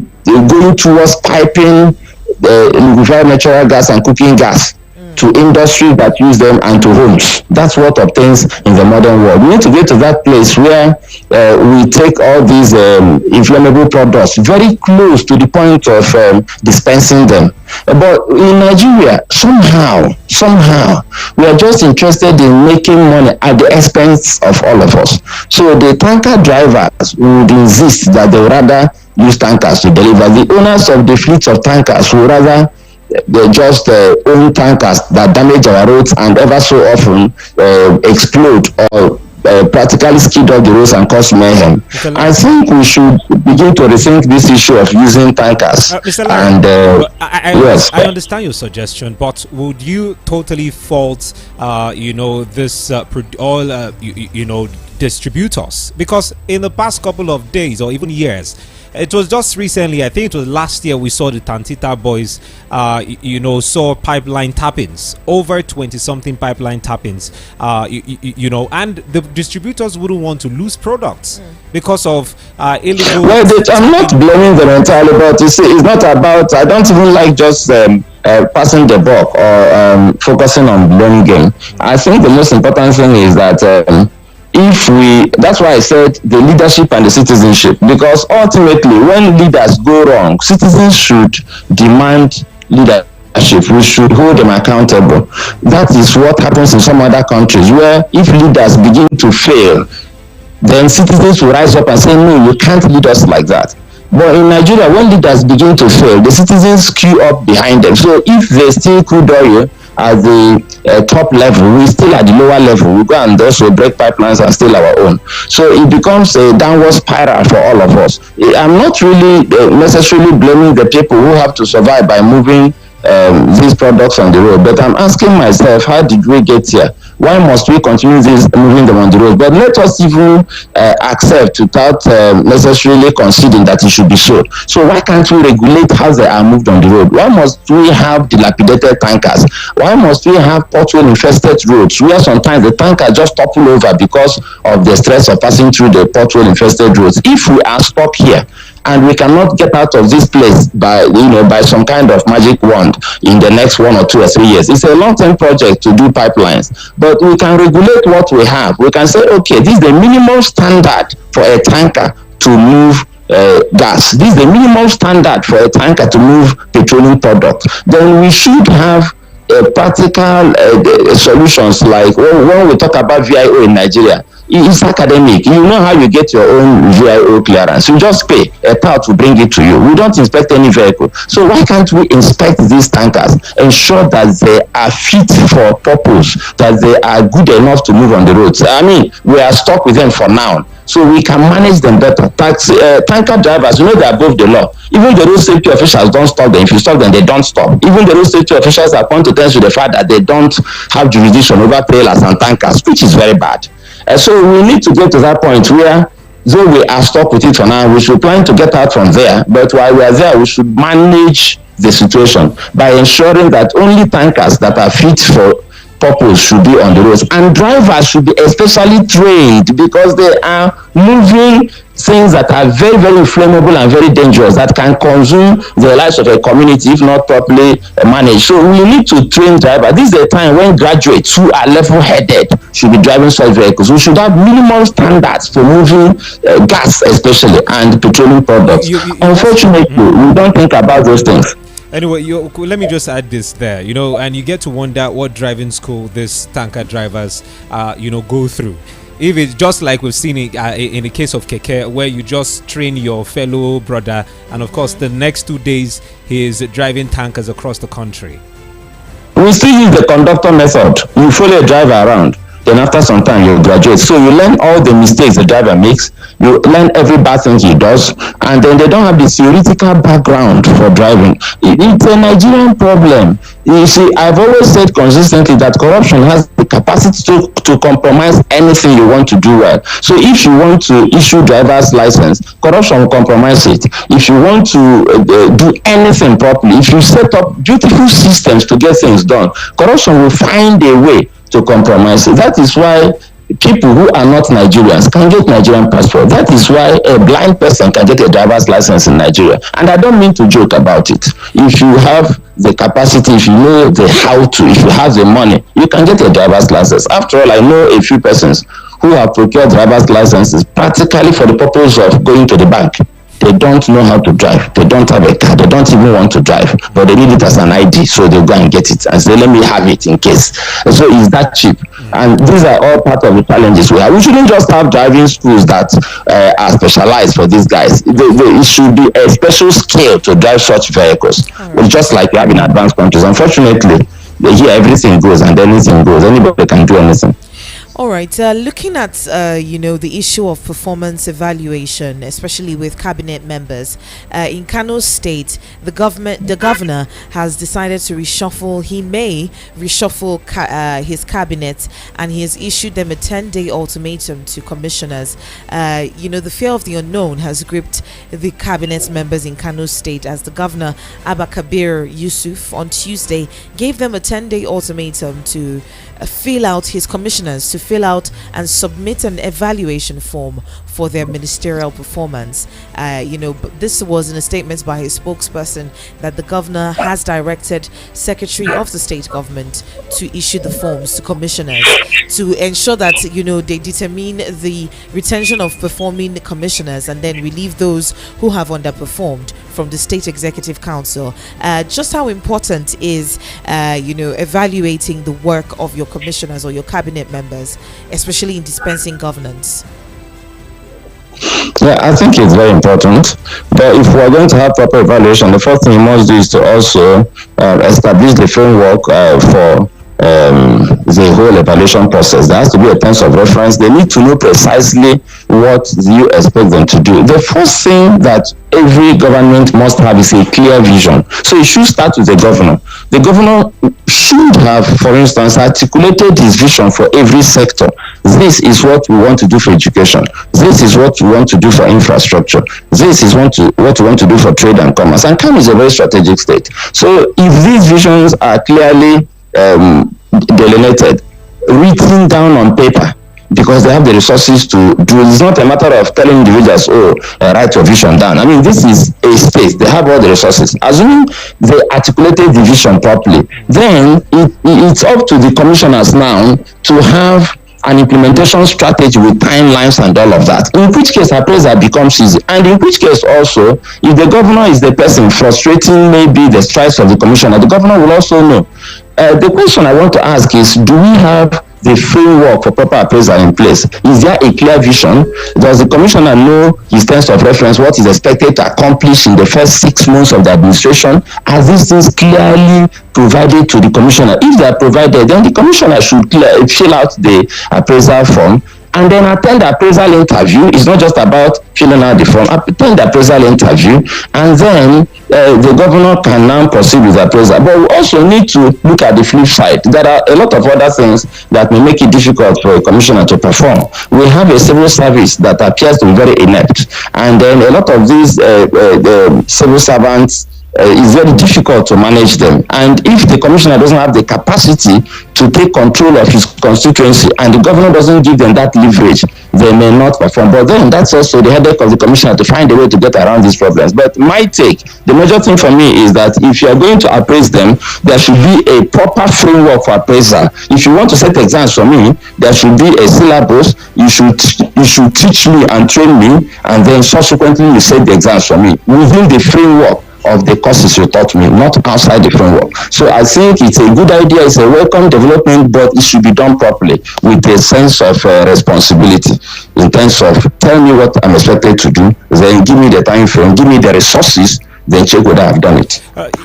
going towards piping liquefied natural gas and cooking gas to industries that use them and to homes. That's what obtains in the modern world. We need to get to that place where we take all these inflammable products very close to the point of dispensing them. But in Nigeria, somehow, we are just interested in making money at the expense of all of us. So the tanker drivers would insist that they would rather use tankers to deliver. The owners of the fleets of tankers would rather they just own tankers that damage our roads and ever so often explode or practically skid off the roads and cause mayhem. I think we should begin to rethink this issue of using tankers. Mr. Larry, and yes, I understand your suggestion, but would you totally fault, this distributors? Because in the past couple of days or even years, it was just recently, I think it was last year, we saw the Tantita boys, saw pipeline tappings, over 20-something pipeline tappings, and the distributors wouldn't want to lose products because of illegal. Well, I'm not blaming them entirely, but you see, it's not about, I don't even like just passing the buck or focusing on blame game. I think the most important thing is that that's why I said the leadership and the citizenship, because ultimately when leaders go wrong, citizens should demand leadership. We should hold them accountable. That is what happens in some other countries, where if leaders begin to fail, then citizens will rise up and say, no, you can't lead us like that. But in Nigeria, when leaders begin to fail, the citizens queue up behind them. So if they still crude oil at the top level, we still at the lower level, we go and also break pipelines and steal our own. So it becomes a downward spiral for all of us. I'm not really necessarily blaming the people who have to survive by moving these products on the road, but I'm asking myself, how did we get here? Why must we continue moving them on the road? But let us even accept without necessarily conceding that it should be so. So why can't we regulate how they are moved on the road? Why must we have dilapidated tankers? Why must we have pothole infested roads where sometimes the tanker just topple over because of the stress of passing through the pothole infested roads? If we are stuck here and we cannot get out of this place by some kind of magic wand in the next 1 or 2 or 3 years, it's a long-term project to do pipelines. But we can regulate what we have. We can say, okay, this is the minimum standard for a tanker to move gas. This is the minimum standard for a tanker to move petroleum products. Then we should have practical solutions, like when we talk about VIO in Nigeria. It's academic. You know how you get your own VIO clearance. You just pay a tout to bring it to you. We don't inspect any vehicle. So why can't we inspect these tankers, ensure that they are fit for purpose, that they are good enough to move on the roads? I mean, we are stuck with them for now, so we can manage them better. Tanker drivers, they're above the law. Even the road safety officials don't stop them. If you stop them, they don't stop. Even the road safety officials are come to terms with the fact that they don't have jurisdiction over trailers and tankers, which is very bad. So we need to get to that point where, though we are stuck with it for now, we should plan to get out from there. But while we are there, we should manage the situation by ensuring that only tankers that are fit for purpose should be on the roads, and drivers should be especially trained because they are moving things that are very, very inflammable and very dangerous that can consume the lives of a community if not properly managed. So we need to train drivers. This is a time when graduates who are level-headed should be driving such vehicles. We should have minimum standards for moving gas, especially, and petroleum products. Unfortunately, we don't think about those things. Anyway, let me just add this there, and you get to wonder what driving school these tanker drivers, go through. If it's just like we've seen it in the case of Keke, where you just train your fellow brother, and of course the next 2 days he is driving tankers across the country. We still use the conductor method. You follow a driver around, then after some time you graduate. So you learn all the mistakes the driver makes, you learn every bad thing he does, and then they don't have the theoretical background for driving. It's a Nigerian problem. You see, I've always said consistently that corruption has the capacity to compromise anything you want to do well. So if you want to issue driver's license, corruption will compromise it. If you want to do anything properly, if you set up beautiful systems to get things done, corruption will find a way to compromise it. That is why people who are not Nigerians can get Nigerian passport. That is why a blind person can get a driver's license in Nigeria. And I don't mean to joke about it. If you have the capacity, if you know the how to, if you have the money, you can get a driver's license. After all, I know a few persons who have procured driver's licenses practically for the purpose of going to the bank. They don't know how to drive. They don't have a car. They don't even want to drive, but they need it as an ID, so they go and get it and say, "Let me have it in case." So it's that cheap. And these are all part of the challenges we have. We shouldn't just have driving schools that are specialized for these guys. It should be a special skill to drive such vehicles, just like we have in advanced countries. Unfortunately, here everything goes and anything goes. Anybody can do anything. All right, looking at the issue of performance evaluation, especially with cabinet members in Kano State, the governor has decided to reshuffle. He may reshuffle his cabinet, and he has issued them a 10-day ultimatum to commissioners. The fear of the unknown has gripped the cabinet members in Kano State, as the governor Abba Kabir Yusuf on Tuesday gave them a 10-day ultimatum to fill out his commissioners, to fill out and submit an evaluation form for their ministerial performance. This was in a statement by his spokesperson that the governor has directed Secretary of the State Government to issue the forms to commissioners to ensure that they determine the retention of performing commissioners and then relieve those who have underperformed from the State Executive Council. Just how important is evaluating the work of your commissioners or your cabinet members, especially in dispensing governance? Yeah, I think it's very important. But if we're going to have proper evaluation, the first thing you must do is to also establish the framework for the whole evaluation process. There has to be a terms of reference. They need to know precisely what you expect them to do. The first thing that every government must have is a clear vision. So it should start with the governor. The governor should have, for instance, articulated his vision for every sector. This is what we want to do for education. This is what we want to do for infrastructure. This is what we want to do for trade and commerce. And Kano is a very strategic state. So if these visions are clearly delineated, written down on paper, because they have the resources to do it. It's not a matter of telling individuals, write your vision down. I mean, this is a state. They have all the resources. Assuming they articulated the vision properly, then it's up to the commissioners now to have an implementation strategy with timelines and all of that, in which case appraisal becomes easy, and in which case also, if the governor is the person frustrating maybe the strides of the commissioner, the governor will also know. The question I want to ask is, do we have the framework for proper appraisal in place? Is there a clear vision? Does the commissioner know his terms of reference, what is expected to accomplish in the first 6 months of the administration? Are these things clearly provided to the commissioner? If they are provided, then the commissioner should fill out the appraisal form and then attend the appraisal interview. It's not just about filling out the form. Attend the appraisal interview, and then the governor can now proceed with the appraisal. But we also need to look at the flip side. There are a lot of other things that may make it difficult for a commissioner to perform. We have a civil service that appears to be very inept, and then a lot of these civil servants it's very difficult to manage them. And if the commissioner doesn't have the capacity to take control of his constituency and the governor doesn't give them that leverage, they may not perform. But then that's also the headache of the commissioner to find a way to get around these problems. But my take, the major thing for me is that if you are going to appraise them, there should be a proper framework for appraisal. If you want to set exams for me, there should be a syllabus. You should teach me and train me, and then subsequently you set the exams for me within the framework of the courses you taught me, not outside the framework. So I think it's a good idea, it's a welcome development, but it should be done properly with a sense of responsibility in terms of tell me what I'm expected to do, then give me the time frame, give me the resources, then check whether I've done it.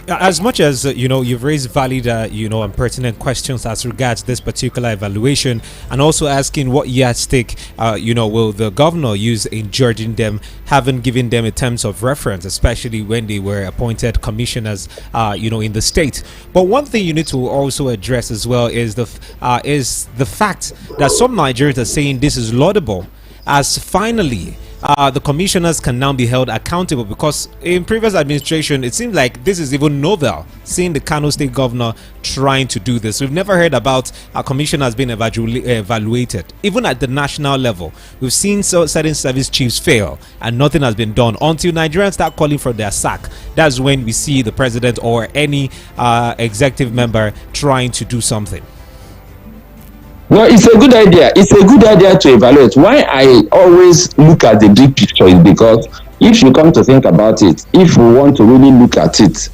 As much as you've raised valid and pertinent questions as regards this particular evaluation, and also asking what yardstick will the governor use in judging them, haven't given them in terms of reference, especially when they were appointed commissioners in the state. But one thing you need to also address as well is the fact that some Nigerians are saying this is laudable, as finally the commissioners can now be held accountable, because in previous administration it seems like this is even novel, seeing the Kano state governor trying to do this. We've never heard about a commissioner being evaluated, even at the national level. We've seen certain service chiefs fail and nothing has been done until Nigerians start calling for their sack. That's when we see the president or any executive member trying to do something. No, it's a good idea. It's a good idea to evaluate. Why I always look at the big picture is because if you come to think about it, if we want to really look at it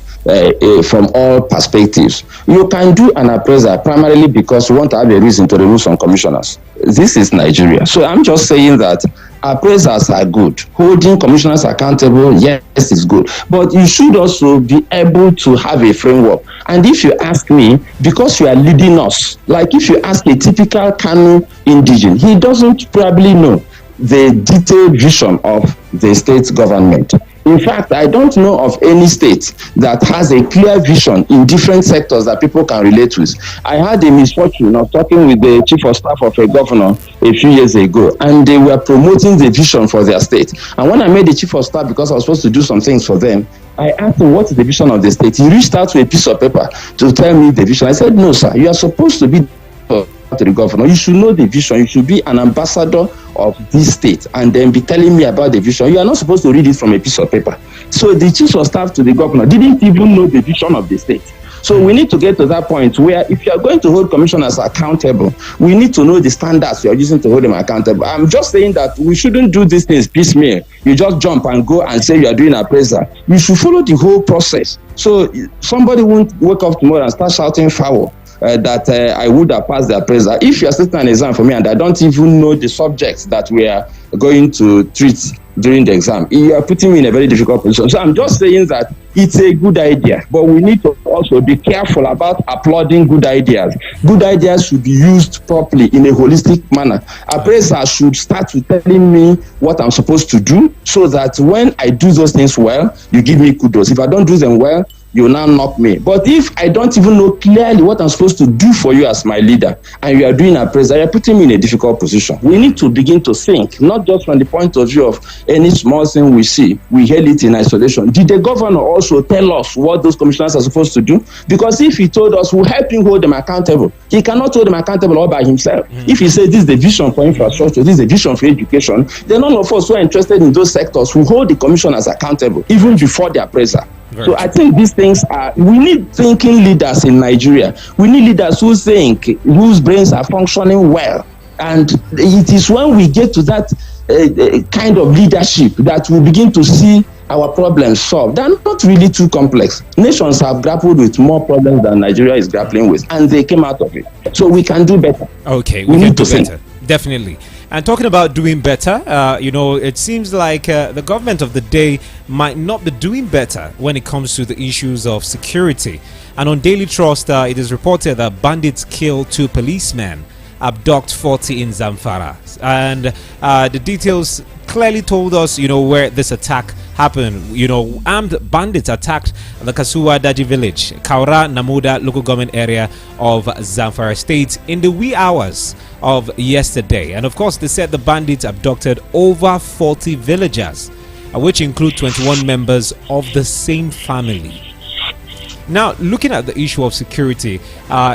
from all perspectives, you can do an appraisal primarily because you want to have a reason to remove some commissioners. This is Nigeria. So I'm just saying that appraisals are good. Holding commissioners accountable, yes, is good. But you should also be able to have a framework. And if you ask me, because you are leading us, like if you ask a typical Kano indigene, he doesn't probably know the detailed vision of the state government. In fact, I don't know of any state that has a clear vision in different sectors that people can relate with. I had the misfortune of talking with the chief of staff of a governor a few years ago, and they were promoting the vision for their state. And when I met the chief of staff, because I was supposed to do some things for them, I asked him, what is the vision of the state? He reached out with a piece of paper to tell me the vision. I said, no, sir, you are supposed to be to the governor. You should know the vision. You should be an ambassador of this state and then be telling me about the vision. You are not supposed to read it from a piece of paper. So the chief of staff to the governor didn't even know the vision of the state. So we need to get to that point where if you are going to hold commissioners accountable, we need to know the standards you are using to hold them accountable. I'm just saying that we shouldn't do these things piecemeal. You just jump and go and say you are doing appraisal. You should follow the whole process. So somebody won't wake up tomorrow and start shouting foul. That I would have passed the appraisal. If you are sitting an exam for me and I don't even know the subjects that we are going to treat during the exam, you are putting me in a very difficult position. So I'm just saying that it's a good idea, but we need to also be careful about applauding good ideas. Good ideas should be used properly in a holistic manner. Appraisal should start with telling me what I'm supposed to do, so that when I do those things well, you give me kudos. If I don't do them well, you now knock me. But if I don't even know clearly what I'm supposed to do for you as my leader, and you are doing appraisal, you're putting me in a difficult position. We need to begin to think, not just from the point of view of any small thing we see, we hail it in isolation. Did the governor also tell us what those commissioners are supposed to do? Because if he told us, we'll help him hold them accountable. He cannot hold them accountable all by himself. If he says this is the vision for infrastructure, this is the vision for education, then none of us who are interested in those sectors will hold the commissioners accountable, even before the appraisal. So I think these things we need thinking leaders in Nigeria. We need leaders who think, whose brains are functioning well. And it is when we get to that kind of leadership that we begin to see our problems solved. They're not really too complex. Nations have grappled with more problems than Nigeria is grappling with, and they came out of it. So we can do better. Okay, we need to do better. Definitely. And talking about doing better, it seems like the government of the day might not be doing better when it comes to the issues of security. And on Daily Trust, it is reported that bandits killed 2 policemen, abduct 40 in Zamfara. And the details clearly told us, where this attack happened. Armed bandits attacked the Kasuwa Daji village, Kaura Namuda local government area of Zamfara state in the wee hours of yesterday. And of course, they said the bandits abducted over 40 villagers. which include 21 members of the same family. Now, looking at the issue of security,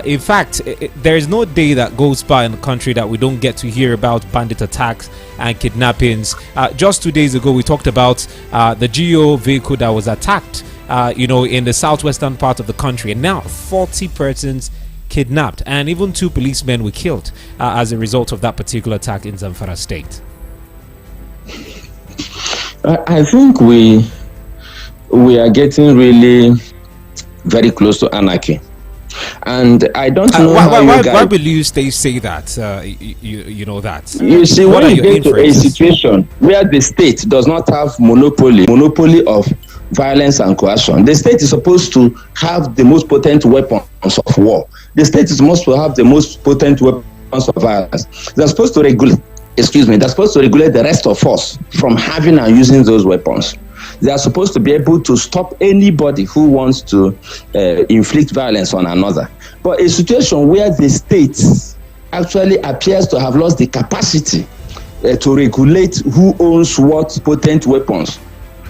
in fact, there is no day that goes by in the country that we don't get to hear about bandit attacks and kidnappings. Just 2 days ago, we talked about the GO vehicle that was attacked, in the southwestern part of the country, and now 40 persons kidnapped, and even 2 policemen were killed as a result of that particular attack in Zamfara State. I think we are getting really very close to anarchy, and I don't know why will you say that? You know that. You see, when you get to a situation where the state does not have monopoly of violence and coercion, the state is supposed to have the most potent weapons of war. The state is supposed to have the most potent weapons of violence. They're supposed to regulate. They're supposed to regulate the rest of us from having and using those weapons. They are supposed to be able to stop anybody who wants to inflict violence on another. But a situation where the state actually appears to have lost the capacity to regulate who owns what potent weapons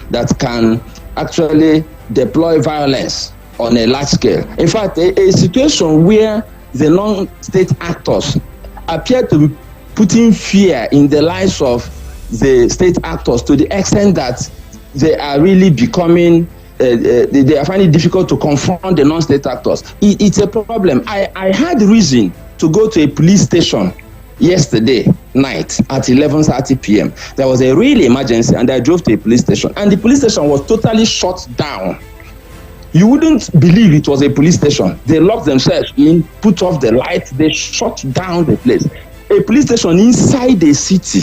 that can actually deploy violence on a large scale. In fact, a situation where the non-state actors appear to be putting fear in the lives of the state actors to the extent that they are really becoming, they are finding it difficult to confront the non-state actors. It's a problem. I had reason to go to a police station yesterday night at 11:30 p.m. There was a real emergency, and I drove to a police station, and the police station was totally shut down. You wouldn't believe it was a police station. They locked themselves in, put off the lights, they shut down the place. A police station inside a city.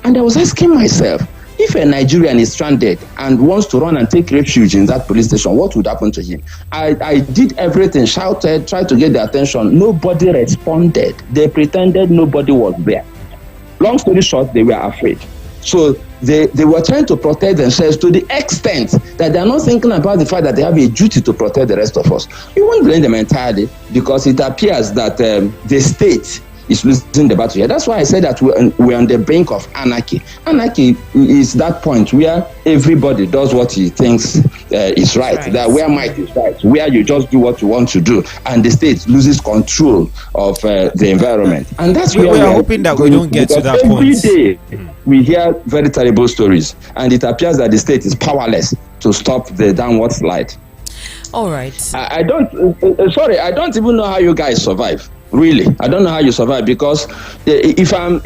And I was asking myself, if a Nigerian is stranded and wants to run and take refuge in that police station, what would happen to him? I did everything, shouted, tried to get their attention. Nobody responded. They pretended nobody was there. Long story short, they were afraid. So they were trying to protect themselves to the extent that they are not thinking about the fact that they have a duty to protect the rest of us. You won't blame them entirely, because it appears that the state is losing the battle here. That's why I said that we're on the brink of anarchy. Anarchy is that point where everybody does what he thinks is right. That where might is right, where you just do what you want to do, and the state loses control of the environment. And that's where we are hoping that we don't get to that point. Every day we hear very terrible stories, and it appears that the state is powerless to stop the downward slide. All right. I don't even know how you guys survive. Really, I don't know how you survive, because if I'm